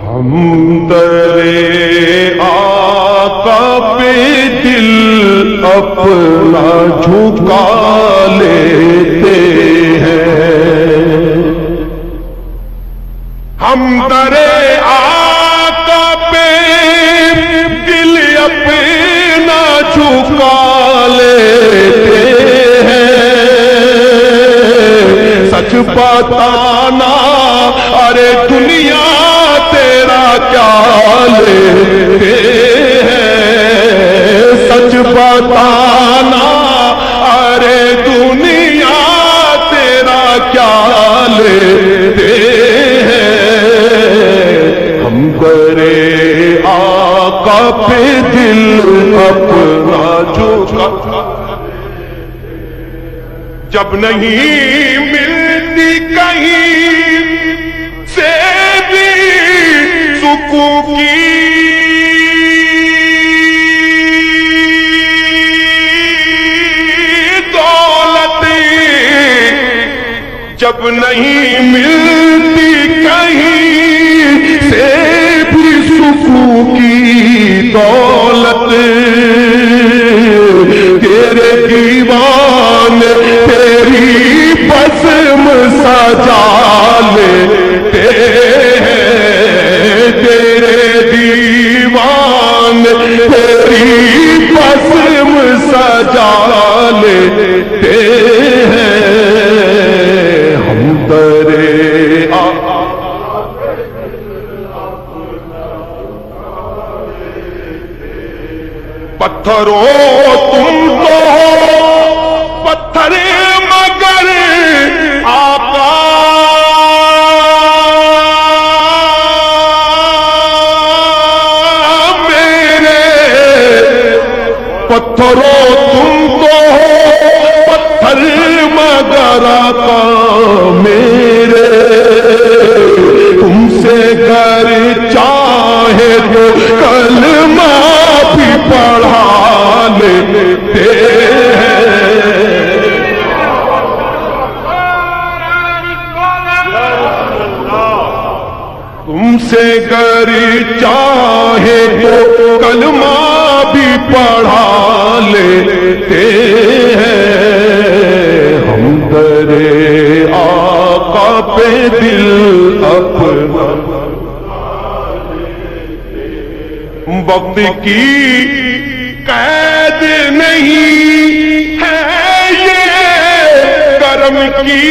ہم درِ آقا پہ دل اپنا جھکا لیتے ہیں، ہم درِ آقا پہ دل اپنا جھکا لیتے ہیں، سچ بتانا ارے دنیا تیرا کیا لیتے ہیں، سچ بتانا ارے دنیا تیرا کیا لیتے ہیں، ہم درِ آقا پہ دل اپنا جھکا، جب نہیں ملتی کہیں سے بھی سکون کی دولت، جب نہیں ملتی کہیں سے بھی سکون کی دولت، تیرے دیوان تیری بزم سجا لیتے ہیں، تیرے دیوان تیری بزم سجا لیتے ہیں، ہم درِ آقا پتھروں تم تو ہو پتھر مگر آقا میرے، پتھروں تم تو ہو پتھر مگر آقا میرے، تم سے گر چاہے تو کلمہ بھی پڑھا لیتے ہیں، تم سے گر چاہے تو کلمہ بھی پڑھا لیتے ہیں، ہم درِ آقا پہ دل اپنا، وقت کی قید نہیں ہے یہ کرم کی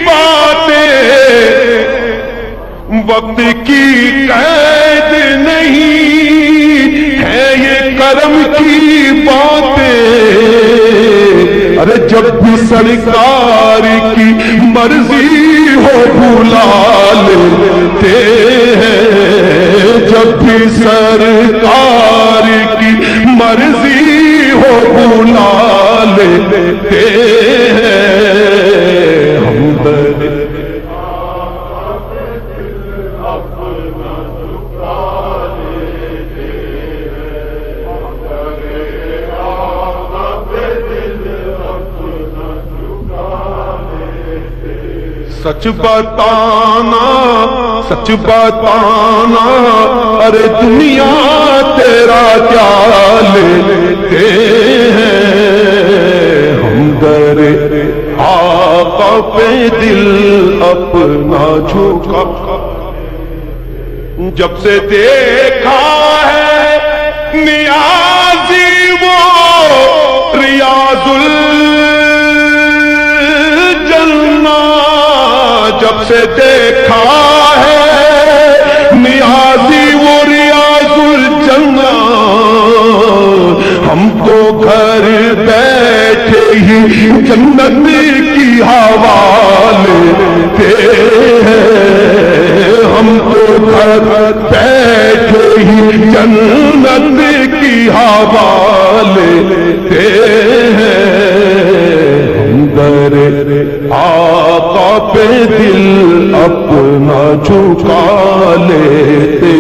باتیں، وقت کی قید نہیں ہے یہ کرم کی باتیں، ارے جب بھی سرکار کی مرضی ہو بھلا لیتے ہیں، جب بھی سرکار کی مرضی ہو بھلا لیتے ہیں، ہم درِ سچ بتانا، سچ بتانا ارے دنیا تیرا کیا لیتے ہیں، ہم درِ آقا پہ دل اپنا جھکا، جب سے دیکھا ہے نیازی وہ ریاض الجنہ، جب سے دیکھا ہے نیازی وہ ریاض الجنہ، ہم تو گھر بیٹھے ہی جنت کی ہوا لیتے ہیں، ہم تو گھر بیٹھے ہی جنت کی ہوا لیتے ہیں، ہم درِ آقا پہ دل اپنا جھکا لیتے